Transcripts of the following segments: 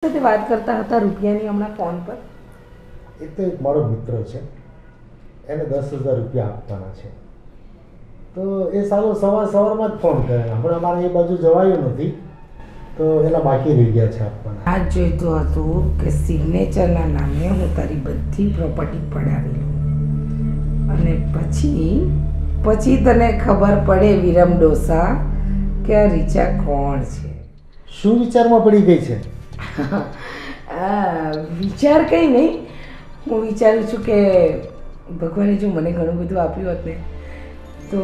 સાથે વાત કરતા હતા રૂપિયાની હમણાં ફોન પર. એ તો એક મારો મિત્ર છે, એને 10,000 રૂપિયા આપવાના છે. તો એ સારો સવારમાં જ ફોન કરે. હમણાં અમારે એ બાજુ જવાયું નથી, તો એના બાકી રહી ગયા છે આપવાના. આ જોઈતું હતું કે સિગ્નેચરના નામે હું તારી બધી પ્રોપર્ટી પડાવી લઉં, અને પછી તને ખબર પડે વિરમ ડોસા કે આ રીચા કોણ છે. શું વિચારમાં પડી ગઈ છે? વિચાર કંઈ નહીં, હું વિચારું છું કે ભગવાને જો મને ઘણું બધું આપ્યું હોત ને તો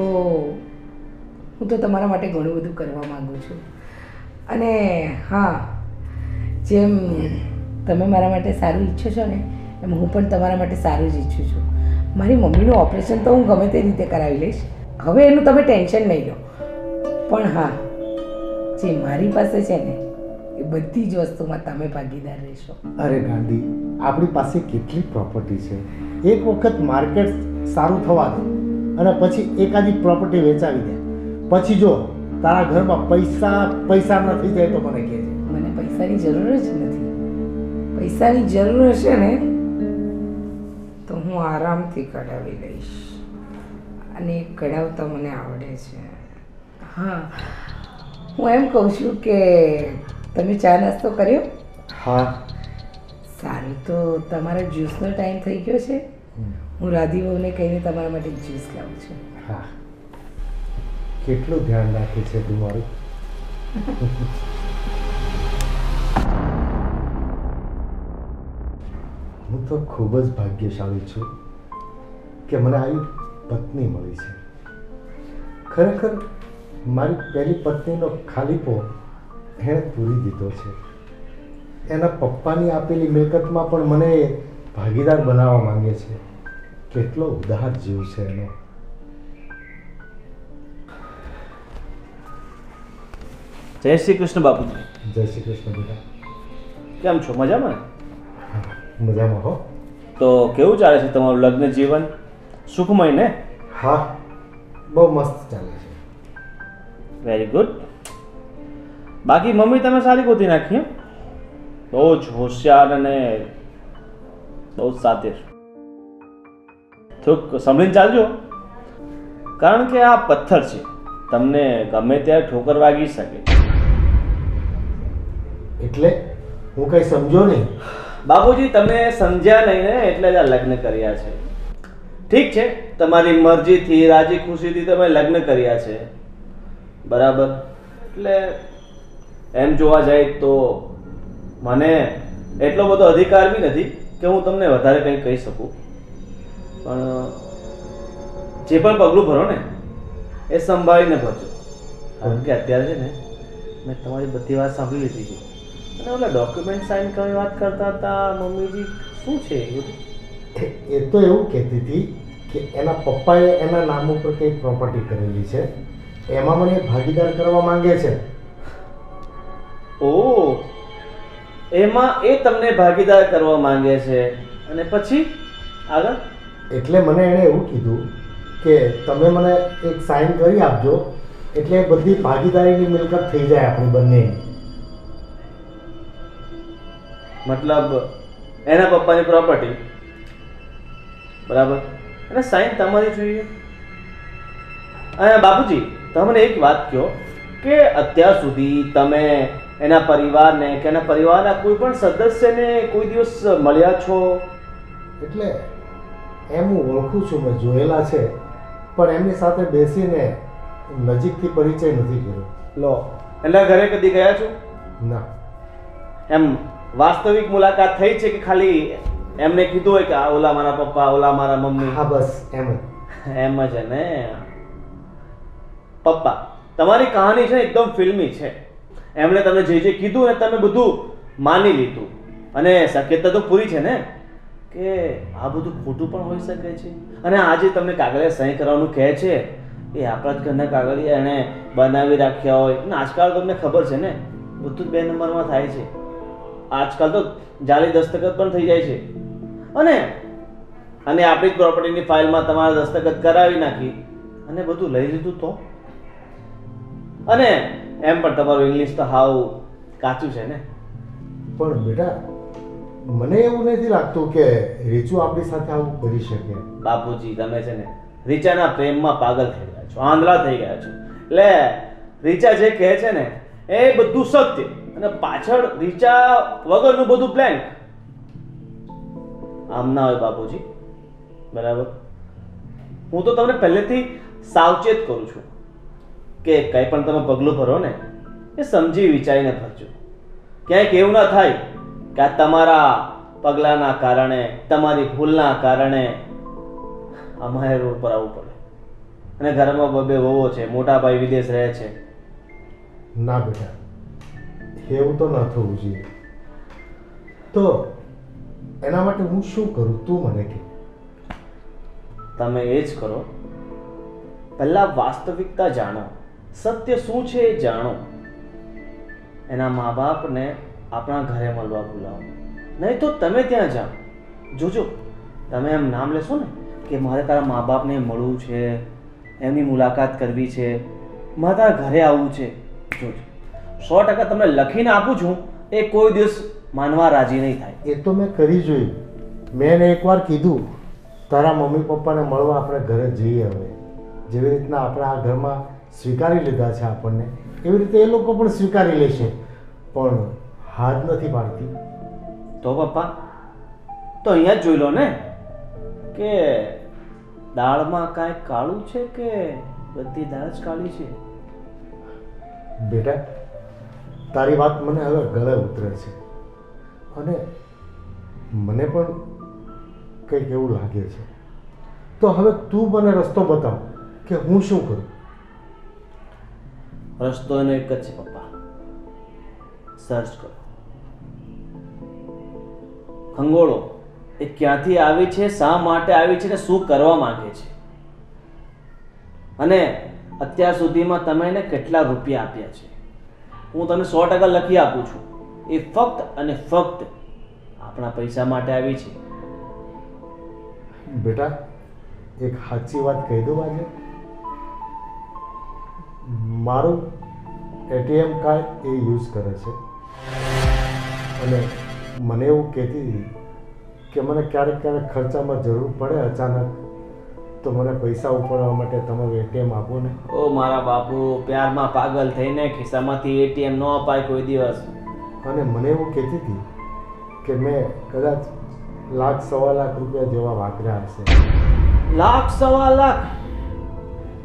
હું તો તમારા માટે ઘણું બધું કરવા માગું છું. અને હા, જેમ તમે મારા માટે સારું ઈચ્છો છો ને એમ હું પણ તમારા માટે સારું જ ઈચ્છું છું. મારી મમ્મીનું ઓપરેશન તો હું ગમે તે રીતે કરાવી લઈશ, હવે એનું તમે ટેન્શન નહીં લો. પણ હા, જે મારી પાસે છે ને એ બધી જ વસ્તુમાં તમે ભાગીદાર રહેશો. અરે ગાંધી, આપણી પાસે કેટલી પ્રોપર્ટી છે. એક વખત માર્કેટ સારું થવા દે અને પછી એકાદી પ્રોપર્ટી વેચાવી દે. પછી જો તારા ઘરમાં પૈસા ન થઈ જાય તો મને કહેજે. મને પૈસાની જરૂર જ નથી. પૈસાની જરૂર હશે ને તો હું આરામથી કઢાવી લઈશ, અને કઢાવતા મને આવડે છે. હા, હું એમ કહું છું કે તમે ચા નાસ્તો કર્યો? હા. સારું, તો તમારા જ્યુસનો ટાઈમ થઈ ગયો છે. હું રાધીવહુને કહીને તમારા માટે જ્યુસ લાવું છું. હા, કેટલું ધ્યાન રાખે છે તું મારું. હું તો ખૂબ જ ભાગ્યશાળી છું કે મને આવી પત્ની મળી છે. ખરેખર મારી પહેલી પત્નીનો ખાલીપો એણે પૂરી દીધો છે. એના પપ્પાની આપેલી મિલકતમાં પણ મને ભાગીદાર બનાવવા માંગે છે. કેટલો ઉદાર જીવ છે એનો. જય શ્રી કૃષ્ણ બાપુજી. જય શ્રી કૃષ્ણ બેટા. કેમ છો? મજામાં? મજામાં હો. તો કેવું ચાલે છે તમારું લગ્ન જીવન? સુખમય ને? હા, બહુ મસ્ત ચાલે છે. Very good. બાકી મમ્મી તમે સારી ગોતી નાખી, બહુ જ હોશિયાર અને બહુ જ સાતીર. થોડુંક સંભળીને ચાલજો, કારણ કે આ પથ્થર છે, તમને ગમે ત્યારે ઠોકર વાગી શકે. એટલે હું કઈ સમજો નહીં. બાપુજી, તમે સમજ્યા નહીં ને, એટલે જ આ લગ્ન કર્યા છે. ઠીક છે, તમારી મરજીથી રાજી ખુશીથી તમે લગ્ન કર્યા છે, બરાબર. એટલે એમ જોવા જાય તો મને એટલો બધો અધિકાર બી નથી કે હું તમને વધારે કંઈ કહી શકું. પણ જે પણ પગલું ભરો ને એ સંભાળીને ભરજો, કારણ કે અત્યારે છે ને મેં તમારી બધી વાત સાંભળી લીધી છે. અને ઓલા ડોક્યુમેન્ટ સાઇન કરવાની વાત કરતા હતા મમ્મીજી, શું છે એ બધું? એ તો એવું કહેતી હતી કે એના પપ્પાએ એના નામ ઉપર કંઈક પ્રોપર્ટી કરેલી છે, એમાં મને ભાગીદાર કરવા માંગે છે. ઓહ, એમાં એ તમને ભાગીદાર કરવા માંગે છે, અને પછી આગળ? એટલે મને એણે એવું કીધું કે તમે મને એક સાઇન કરી આપજો, એટલે બધી ભાગીદારીની મિલકત થઈ જાય આપણી બંનેની. મતલબ એના પપ્પાની પ્રોપર્ટી, બરાબર, અને સાઇન તમારી જોઈએ. અને બાપુજી, તમને એક વાત કહો કે અત્યાર સુધી તમે એના પરિવારને કે એના પરિવારના કોઈ પણ સદસ્યને કોઈ દિવસ મળ્યા છો? એટલે એમ હું ઓળખું છું, મેં જોયેલા છે, પણ એમની સાથે બેસીને નજીકથી પરિચય નથી કર્યો. લો, એના ઘરે કદી ગયા છો? ના. એમ વાસ્તવિક મુલાકાત થઈ છે કે ખાલી એમને કીધું હોય કે આ ઓલા મારા પપ્પા, ઓલા મારા મમ્મી? હા, બસ એમ જ. એમ જ ને પપ્પા, તમારી કહાની છે એકદમ ફિલ્મી છે. એમણે તમને જે જે કીધું ને તમે બધું માની લીધું, અને શક્યતા તો પૂરી છે ને કે આ બધું ખોટું પણ હોઈ શકે છે. અને આજે તમને કાગળિયા સહી કરવાનું કહે છે, એ આપણા જ ઘરના કાગળિયા એણે બનાવી રાખ્યા હોય. અને આજકાલ તમને ખબર છે ને, બધું 2 નંબરમાં થાય છે. આજકાલ તો જાલી દસ્તખત પણ થઈ જાય છે. અને આપણી જ પ્રોપર્ટીની ફાઇલમાં તમારા દસ્તખત કરાવી નાખી અને બધું લઈ લીધું તો? અને એમ પણ તમારું ઇંગ્લિશ તો હાવ કાચું છે ને, પણ બેટા મને એવું નથી લાગતું કે રીચુ આપણી સાથે આવું કરી શકે. બાપુજી તમે છે ને રીચાના પ્રેમમાં પાગલ થઈ ગયા છો, આંધળા થઈ ગયા છો. એટલે રીચા જે કહે છે ને એ બધું સત્ય અને પાછળ રીચા વગરનું બધું પ્લાન. આમ ના હોય બાપુજી, બરાબર? હું તો તમને પહેલેથી સાવચેત કરું છું કે કંઈ પણ તમે પગલું ભરો ને એ સમજી વિચારીને ભરજો. ક્યાંક એવું ના થાય કે આ તમારા પગલાંના કારણે, તમારી ભૂલના કારણે અમારે રોડ પર આવવું પડે અને ઘરમાં બબે વહુઓ છે, મોટા ભાઈ વિદેશ રહે છે. ના બેટા, એવું તો ન થવું જોઈએ. તો એના માટે હું શું કરું તું મને કે. તમે એ જ કરો, પહેલા વાસ્તવિકતા જાણો, સત્ય શું છે એ જાણો. એના મા બાપને આપણા ઘરે મળવા બોલાવો, નહીં તો તમે ત્યાં જાઓ. જોજો તમે એમ નામ લેશો ને કે મારે તારા મા બાપને મળવું છે, એમની મુલાકાત કરવી છે, મારે તારા ઘરે આવવું છે, જોજો 100% તમને લખીને આપું છું, એ કોઈ દિવસ માનવા રાજી નહીં થાય. એ તો મેં કરી જોયું. મેં એને એકવાર કીધું તારા મમ્મી પપ્પાને મળવા આપણે ઘરે જઈએ. હવે જેવી રીતના આપણે આ ઘરમાં સ્વીકારી લીધા છે આપણને, એવી રીતે એ લોકો પણ સ્વીકારી લેશે. પણ હાથ નથી પાડતી. તો પપ્પા તો અહીંયા જ જોઈ લો ને કે દાળમાં કાંઈ કાળું છે કે બધી દાળ જ કાળી છે. બેટા તારી વાત મને હવે ગળે ઉતરે છે અને મને પણ કંઈક એવું લાગે છે. તો હવે તું મને રસ્તો બતાવ કે હું શું કરું. રસ્તો એનો એક જ છે પપ્પા, સર્ચ કરો, ખંગોળો એ ક્યાંથી આવી છે, શા માટે આવી છે ને શું કરવા માંગે છે, અને અત્યાર સુધીમાં તમે એને કેટલા રૂપિયા આપ્યા છે. હું તમને 100% લખી આપું છું, એ ફક્ત અને ફક્ત આપણા પૈસા માટે આવી છે. બેટા એક સાચી વાત કહી દઉં, આજે મારું એટીએમ કાર્ડ એ યુઝ કરે છે અને મને એવું કહેતી હતી કે મને ક્યારેક ક્યારેક ખર્ચામાં જરૂર પડે અચાનક, તો મને પૈસા ઉપાડવા માટે તમારું એટીએમ આપો ને. ઓ મારા બાપુ, પ્યારમાં પાગલ થઈને ખિસ્સામાંથી એટીએમ ન અપાય કોઈ દિવસ. અને મને એવું કહેતી હતી કે મેં કદાચ લાખ સવા લાખ રૂપિયા જેવા વાપર્યા હશે. લાખ સવા લાખ?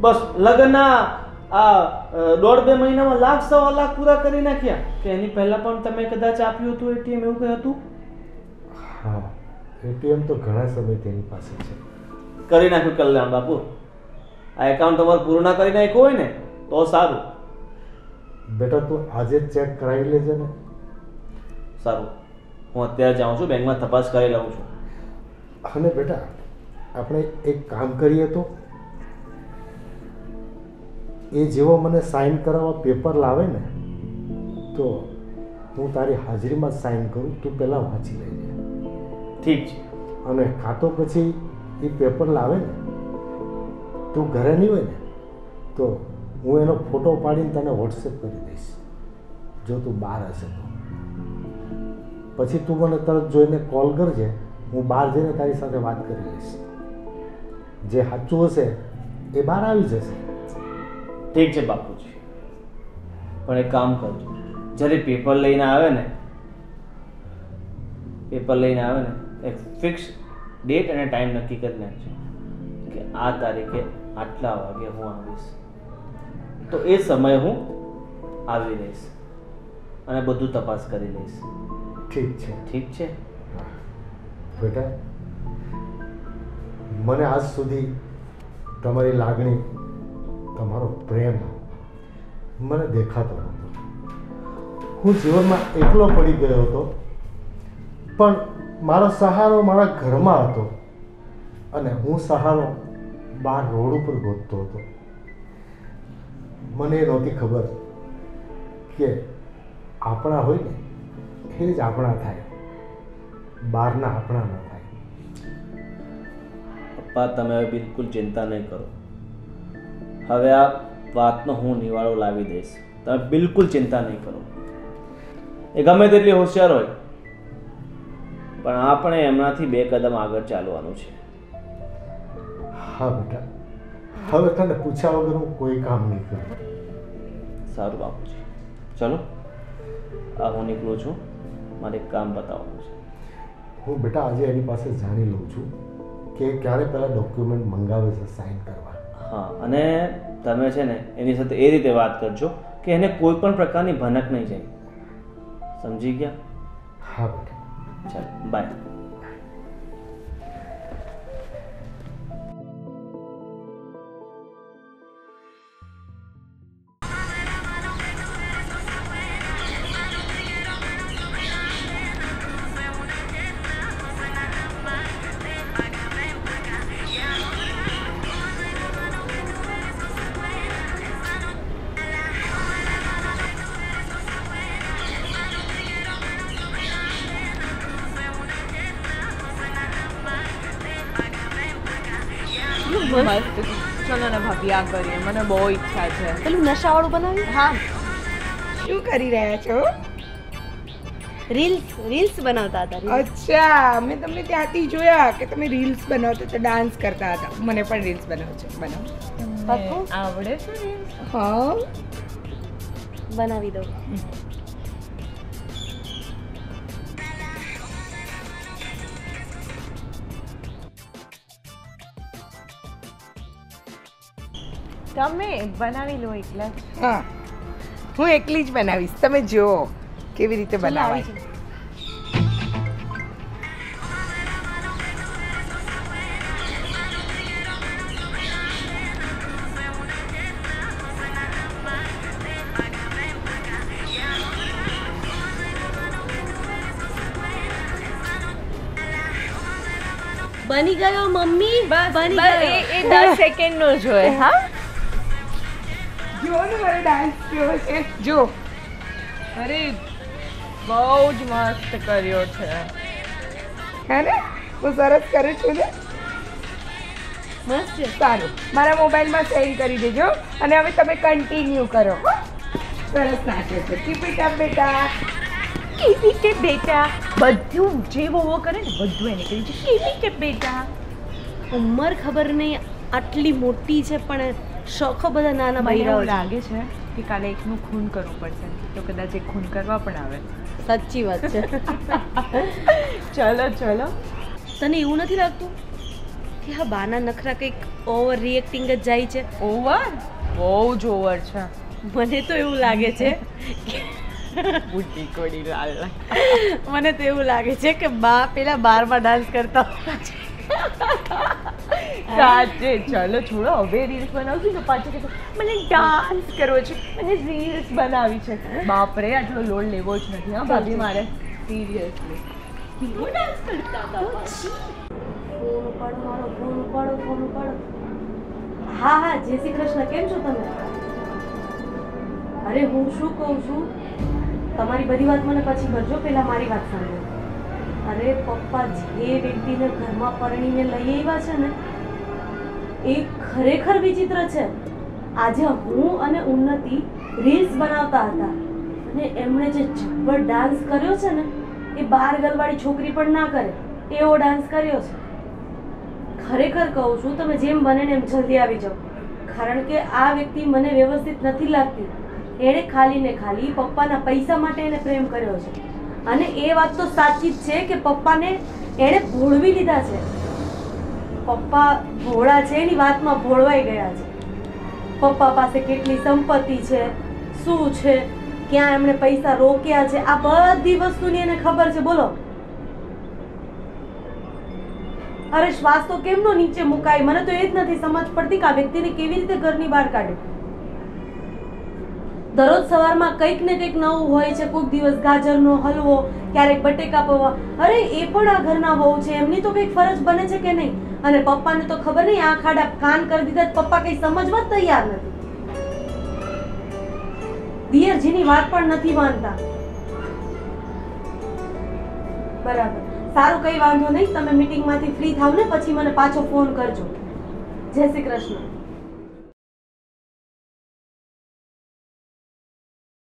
બસ લગ્નના આ 1.5-2 મહિનામાં લાખ સવા લાખ પૂરા કરી નાખ્યા? કે એની પહેલા પણ તમે કદાચ આપ્યું હતું એટીએમ, એવું કંઈ હતું? હા, એટીએમ તો ઘણા સમયથી એની પાસે છે. કરી નાખ્યું કલ્યાણ બાપુ. આ એકાઉન્ટ તમારું પૂરું ના કરી નાખ્યું હોય ને તો સારું. બેટા તું આજે જ ચેક કરાવી લેજે ને. સારું, હું અત્યારે જાઉં છું, બેંકમાં તપાસ કરી લઉં છું. અને બેટા આપણે એક કામ કરીએ તો, એ જેવો મને સાઇન કરાવવા પેપર લાવે ને તો હું તારી હાજરીમાં સાઇન કરું, તું પહેલાં વાંચી લેજે. ઠીક છે. અને કાં તો પછી એ પેપર લાવે ને, તું ઘરે નહીં હોય ને તો હું એનો ફોટો પાડીને તને વોટ્સએપ કરી દઈશ, જો તું બહાર હશે તો. પછી તું મને તરત જોઈને કોલ કરજે, હું બહાર જઈને તારી સાથે વાત કરી લઈશ. જે સાચું હશે એ બહાર આવી જશે. ઠીક છે બાપુજી, પણ એક કામ કરજો, જ્યારે પેપર લઈને આવે ને એક ફિક્સ ડેટ અને ટાઈમ નક્કી કરી નાખજો કે આ તારીખે આટલા વાગે હું આવીશ. તો એ સમયે હું આવી રહીશ અને બધું તપાસ કરી લઈશ. ઠીક છે. ઠીક છે બેટા, મને આજ સુધી તમારી લાગણી, તમારો પ્રેમ મને દેખાતો નહોતો. હું જીવનમાં એકલો પડી ગયો હતો, પણ મારો સહારો મારા ઘરમાં હતો અને હું સહારો બહાર રોડ ઉપર ગોતતો હતો. મને એ નહોતી ખબર કે આપણા હોય ને એ જ આપણા થાય, બહારના આપણા ન થાય. પપ્પા તમે હવે બિલકુલ ચિંતા નહીં કરો. હવે આ વાતનો હું નિવાળો લાવી દઈશ, તમે બિલકુલ ચિંતા નહીં કરો. એ ગમે તેટલી હોશિયાર હોય પણ આપણે એમનાથી 2 કદમ આગળ ચાલવાનું છે. હા બેટા, હવે તને પૂછ્યા વગર હું કોઈ કામ નહીં કરું. સારું બાપુજી, ચલો હું નીકળું છું, મારે એક કામ બતાવવાનું છે. હું બેટા આજે એની પાસે જાણી લઉં છું કે ક્યારે પહેલાં ડોક્યુમેન્ટ મંગાવે છે સાઇન કરવા. હા, અને તમે છે ને એની સાથે એ રીતે વાત કરજો કે એને કોઈ પણ પ્રકારની ભનક નહીં જાય. સમજી ગયા? હા બેટા. ચાલો, બાય. મસ્ત. ચલો ને ભાભી, આ કરીએ, મને બહુ ઈચ્છા છે. પેલું નશાવાળું બનાવ્યું? હા, શું કરી રહ્યા છો? રીલ્સ બનાવતા હતા. અચ્છા, મેં તમને ત્યાંથી જોયા કે તમે રીલ્સ બનાવતા હતા, ડાન્સ કરતા હતા. મને પણ રીલ્સ બનાવો. આવડે છે? હા, બનાવી દો. તમે બનાવી લો એકલા જ. હા, હું એકલી જ બનાવીશ. તમે જુઓ કેવી રીતે ચલો, આવી બનાવાય. જાઓ. બની ગયો મમ્મી, બની ગયો. એ 10 સેકન્ડનો જ હોય. હા, જુઓ ને મારો ડાન્સ કેવો છે. જો, અરે બહુ જ મસ્ત કર્યો છે. હે ને, હું સરસ કરું છું ને. મસ્ત છે. સારું, મારા મોબાઈલમાં સેન્ડ કરી દેજો અને હવે તમે કન્ટિન્યુ કરો. હો? સરસ નાચે છે. કીપ ઇટ અપ બેટા. કેવી કે બેટા, બધું જે વહુઓ કરે ને બધું એને કરી છે. કેવી કે બેટા. ઉંમર ખબર નહીં આટલી મોટી છે પણ શોખો બધા નાના મને બૈરાઓ એવું છે. લાગે છે કે કાલે એકનું ખૂન કરવું પડશે, તો કદાચ એક ખૂન કરવા પણ આવે. સાચી વાત છે. ચલો ચલો. તને એવું નથી લાગતું કે હા બાના નખરા કંઈક ઓવર રિએક્ટિંગ જ જાય છે? ઓવર, બહુ જ ઓવર છે. મને તો એવું લાગે છે બુદ્ધિ કોડી લાલ. મને તો એવું લાગે છે કે બા પેલા બારમાં ડાન્સ કરતા સાચે. ચલો છોડો, હવે રીલ્સ બનાવશું તો પાછું કહેશે મને ડાન્સ કરવો છે, મને રીલ્સ બનાવી છે. બાપરે, આટલો લોડ લેવો જ નથી. હા ભાભી, મારે સિરિયસલી ડાન્સ કરતા હતા. ફોન ઉપાડો મારો, ફોન ઉપાડો, ફોન ઉપાડો. હા હા, જય શ્રી કૃષ્ણ. કેમ છો તમે? અરે હું શું કહું છું, તમારી બધી વાત મને પછી કરજો, પહેલા મારી વાત સાંભળો. અરે પપ્પા જે વ્યક્તિને ઘરમાં પરણીને લઈ આવ્યા છે ને એ ખરેખર વિચિત્ર છે. આજે હું અને ઉન્નતિ રીલ્સ બનાવતા હતા અને એમણે જે જબ્બર ડાન્સ કર્યો છે ને એ 12 ગલવાળી છોકરી પણ ના કરે એવો ડાન્સ કર્યો છે. ખરેખર કહું છું, તમે જેમ બને ને એમ જલ્દી આવી જાઓ, કારણ કે આ વ્યક્તિ મને વ્યવસ્થિત નથી લાગતી. એણે ખાલી ને ખાલી પપ્પાના પૈસા માટે એને પ્રેમ કર્યો છે અને એ વાત તો સાચી જ છે કે પપ્પાને એણે ભોળવી લીધા છે. પપ્પા ભોળા છે, એની વાતમાં ભોળવાઈ ગયા છે. પપ્પા પાસે કેટલી સંપત્તિ છે, શું છે, ક્યાં એમણે પૈસા રોક્યા છે, આ બધી વસ્તુની એને ખબર છે. બોલો, અરે શ્વાસ તો કેમનો નીચે મુકાય? મને તો એ જ નથી સમજ પડતી કે આ વ્યક્તિને કેવી રીતે ઘરની બહાર કાઢે. દરરોજ સવારમાં કંઈક ને કંઈક નવું હોય છે. કોઈક દિવસ ગાજરનો હલવો, ક્યારેક બટેકા પૌવા. અરે એ પણ આ ઘરના વહુ છે, એમની તો કંઈક ફરજ બને છે કે નહીં? અને પપ્પાને તો ખબર નહીં, આ ખાડા કાન કરી દીધા, પપ્પા કંઈ સમજવા જ તૈયાર નથી. દિયરજીની વાત પણ નથી માનતા. બરાબર, સારું, કઈ વાંધો નહીં. તમે મીટિંગમાંથી ફ્રી થાવ ને પછી મને પાછો ફોન કરજો. જય શ્રી કૃષ્ણ.